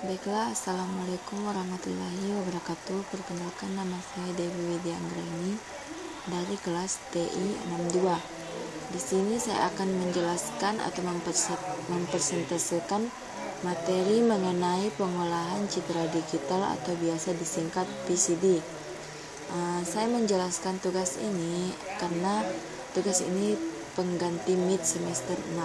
Baiklah, Assalamualaikum warahmatullahi wabarakatuh. Perkenalkan, nama saya Dewi Widianggraini dari kelas TI 62. Di sini saya akan menjelaskan atau mempresentasikan materi mengenai pengolahan citra digital atau biasa disingkat PCD. Saya menjelaskan tugas ini karena tugas ini pengganti MIT semester 6.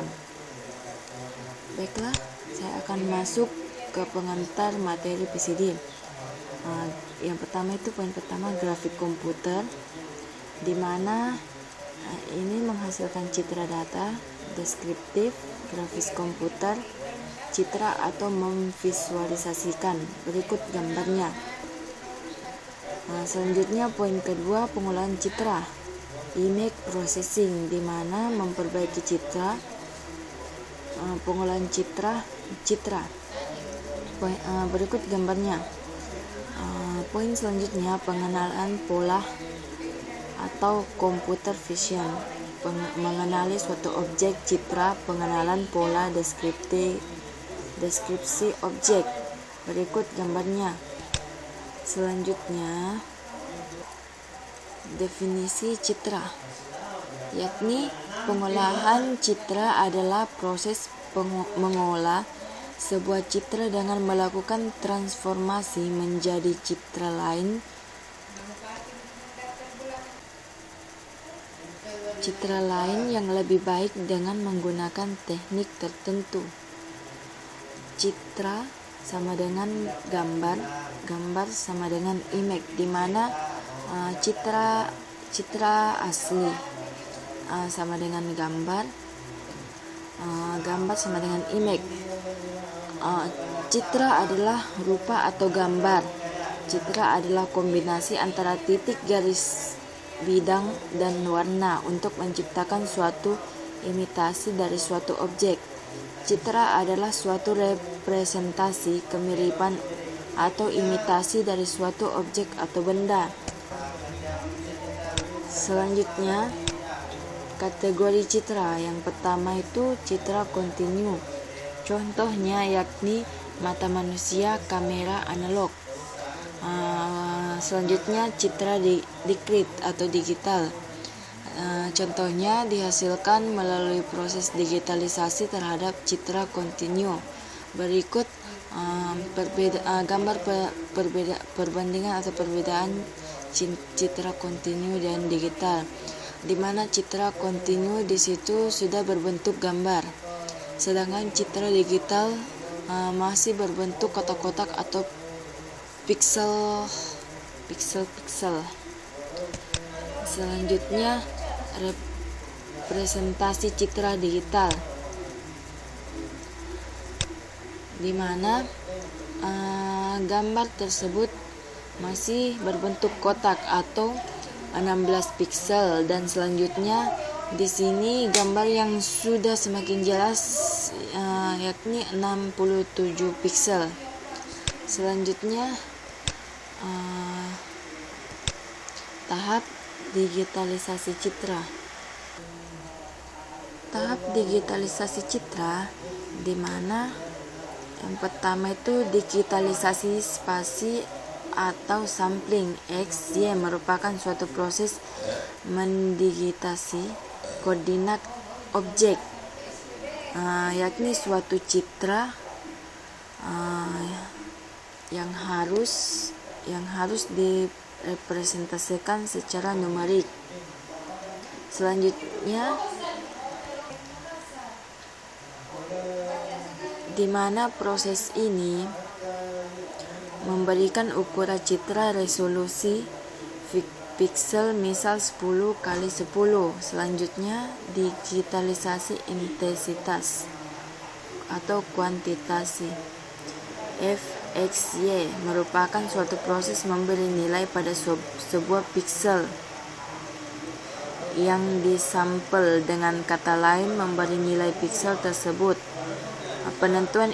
Baiklah, saya akan masuk ke pengantar materi PCD. Yang pertama itu poin pertama, grafik komputer, di mana ini menghasilkan citra data, deskriptif, grafis komputer, citra atau memvisualisasikan. Berikut gambarnya. Selanjutnya poin kedua, pengolahan citra, image processing, di mana memperbaiki citra, pengolahan citra. Berikut gambarnya. Poin selanjutnya, pengenalan pola atau computer vision, mengenali suatu objek citra, pengenalan pola, deskripsi objek. Berikut gambarnya. Selanjutnya, definisi citra, yakni pengolahan citra adalah proses mengolah sebuah citra dengan melakukan transformasi menjadi citra lain yang lebih baik dengan menggunakan teknik tertentu. Citra sama dengan gambar, gambar sama dengan image, di mana citra asli sama dengan gambar, gambar sama dengan image. Citra adalah rupa atau gambar. Citra adalah kombinasi antara titik, garis, bidang, dan warna untuk menciptakan suatu imitasi dari suatu objek. Citra adalah suatu representasi, kemiripan, atau imitasi dari suatu objek atau benda. Selanjutnya, kategori citra. Yang pertama itu citra kontinu. Contohnya yakni mata manusia, kamera analog. Selanjutnya citra discrete atau digital. Contohnya dihasilkan melalui proses digitalisasi terhadap citra kontinu. Berikut gambar perbandingan atau perbedaan citra kontinu dan digital, di mana citra kontinu di situ sudah berbentuk gambar, sedangkan citra digital masih berbentuk kotak-kotak atau piksel. Selanjutnya, representasi citra digital, di mana gambar tersebut masih berbentuk kotak atau 16 piksel, dan selanjutnya di sini gambar yang sudah semakin jelas yakni 67 piksel. Selanjutnya, tahap digitalisasi citra. Tahap digitalisasi citra, di mana yang pertama itu digitalisasi spasi atau sampling. XY merupakan suatu proses mendigitasi koordinat objek, yakni suatu citra yang harus direpresentasikan secara numerik. Selanjutnya, di mana proses ini memberikan ukuran citra resolusi piksel, misal 10 kali 10. Selanjutnya, digitalisasi intensitas atau kuantitasi. FXY merupakan suatu proses memberi nilai pada sebuah piksel yang disampel, dengan kata lain memberi nilai piksel tersebut. Penentuan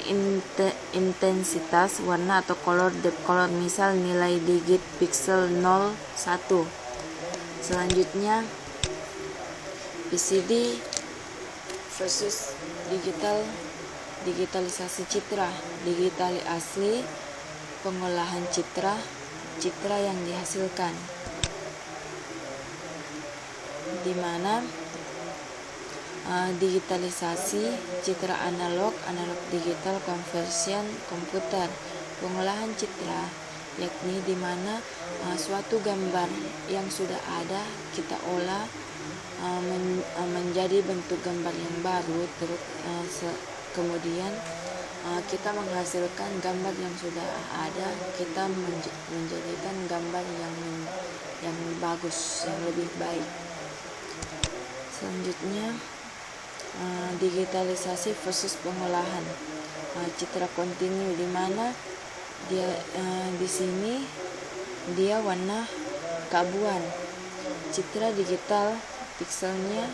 intensitas warna atau color, depth color, misal nilai digit piksel 0, 1. Selanjutnya, PCD versus digital digitalisasi citra, digital asli, pengolahan citra yang dihasilkan, di mana digitalisasi citra analog digital conversion komputer, pengolahan citra yakni di mana suatu gambar yang sudah ada kita olah menjadi bentuk gambar yang baru, kemudian kita menghasilkan gambar yang sudah ada, kita menjadikan gambar yang bagus, yang lebih baik. Selanjutnya digitalisasi versus pengolahan citra kontinu, di mana dia di sini dia warna keabuan. Citra digital pikselnya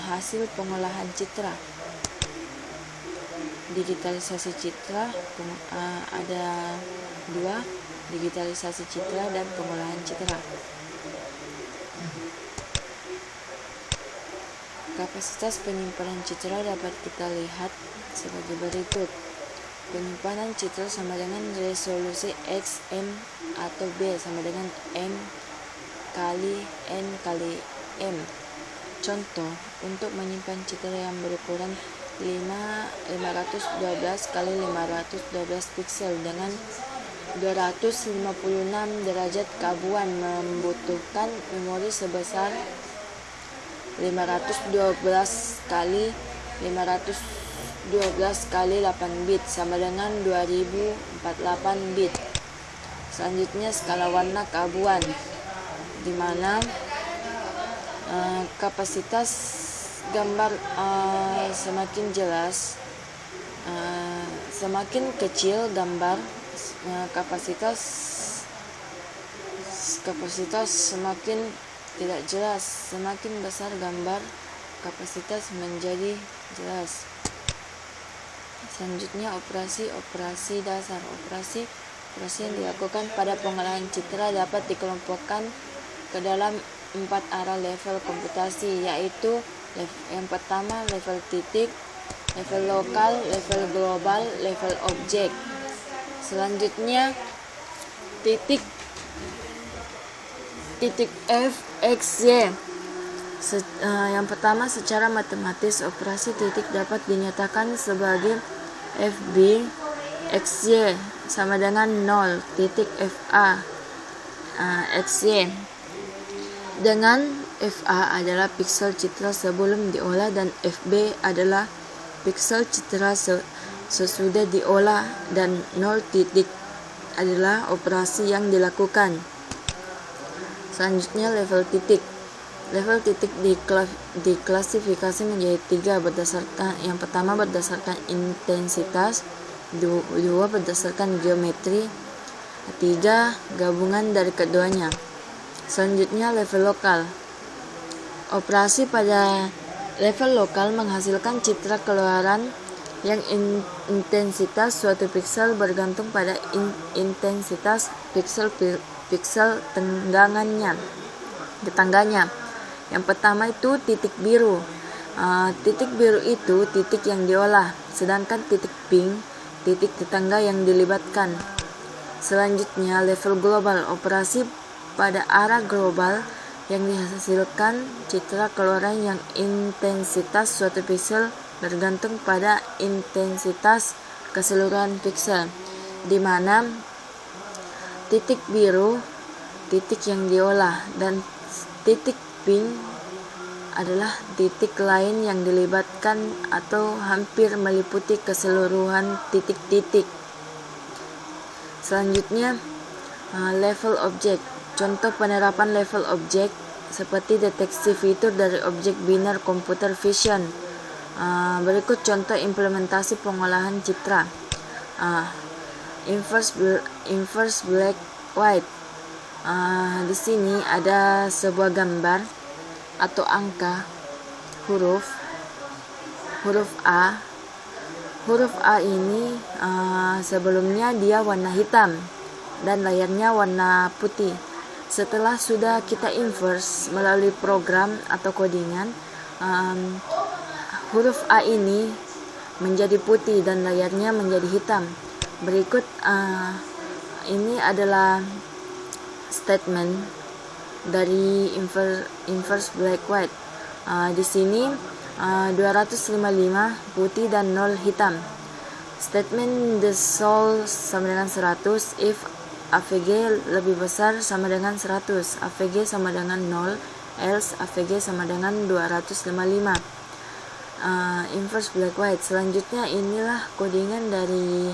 hasil pengolahan citra. Digitalisasi citra ada dua, digitalisasi citra dan pengolahan citra. Kapasitas penyimpanan citra dapat kita lihat sebagai berikut. Penyimpanan citra sama dengan resolusi X, M atau B sama dengan M kali N kali M. Contoh, untuk menyimpan citra yang berukuran 512 kali 512 piksel dengan 256 derajat keabuan membutuhkan memori sebesar 512 kali 512 kali 8 bit sama dengan 2048 bit. Selanjutnya skala warna keabuan, di mana kapasitas gambar semakin jelas, semakin kecil gambar, kapasitas semakin tidak jelas, semakin besar gambar, kapasitas menjadi jelas. Selanjutnya operasi dasar. Operasi yang dilakukan pada pengolahan citra dapat dikelompokkan ke dalam 4 arah level komputasi, yaitu yang pertama level titik, level lokal, level global, level objek. Selanjutnya titik F, X, Y. Yang pertama, secara matematis operasi titik dapat dinyatakan sebagai FB XY sama dengan 0 titik FA XY, dengan FA adalah piksel citra sebelum diolah dan FB adalah piksel citra sesudah diolah, dan 0 titik adalah operasi yang dilakukan. Selanjutnya level titik. Level titik diklasifikasi menjadi 3 berdasarkan, yang pertama berdasarkan intensitas, 2 berdasarkan geometri, 3 gabungan dari keduanya. Selanjutnya level lokal. Operasi pada level lokal menghasilkan citra keluaran yang intensitas suatu piksel bergantung pada intensitas piksel tegangannya. Yang pertama itu titik biru. Titik biru itu titik yang diolah, sedangkan titik pink titik tetangga yang dilibatkan. Selanjutnya level global. Operasi pada arah global yang dihasilkan citra keluaran yang intensitas suatu piksel bergantung pada intensitas keseluruhan piksel, di mana titik biru titik yang diolah dan titik pink adalah titik lain yang dilibatkan atau hampir meliputi keseluruhan titik-titik. Selanjutnya level objek. Contoh penerapan level objek seperti deteksi fitur dari objek biner computer vision. Berikut contoh implementasi pengolahan citra. Inverse black white. Di sini ada sebuah gambar atau angka huruf A. Huruf A ini sebelumnya dia warna hitam dan layarnya warna putih. Setelah sudah kita inverse melalui program atau codingan, huruf A ini menjadi putih dan layarnya menjadi hitam. Berikut ini adalah statement dari inverse black white. Di sini 255 putih dan 0 hitam. Statement the sol sama dengan 100 if AVG lebih besar sama dengan 100, AVG sama dengan 0, else AVG sama dengan 255. Inverse black white. Selanjutnya inilah codingan dari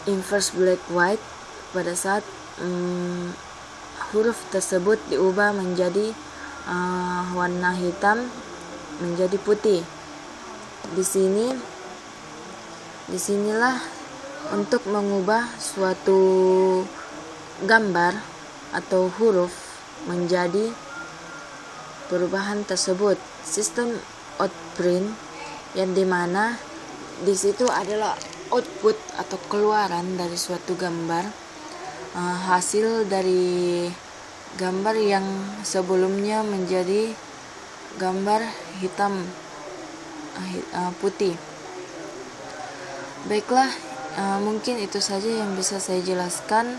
inverse black white pada saat huruf tersebut diubah menjadi warna hitam menjadi putih. Disinilah untuk mengubah suatu gambar atau huruf menjadi perubahan tersebut. Sistem outprint yang dimana di situ adalah output atau keluaran dari suatu gambar, hasil dari gambar yang sebelumnya menjadi gambar hitam putih. Baiklah, mungkin itu saja yang bisa saya jelaskan.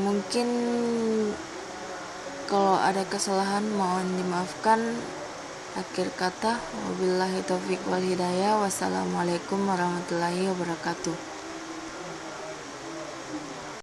Mungkin kalau ada kesalahan mohon dimaafkan. Akhir kata, wabillahi taufiq wal hidayah. Wassalamualaikum warahmatullahi wabarakatuh.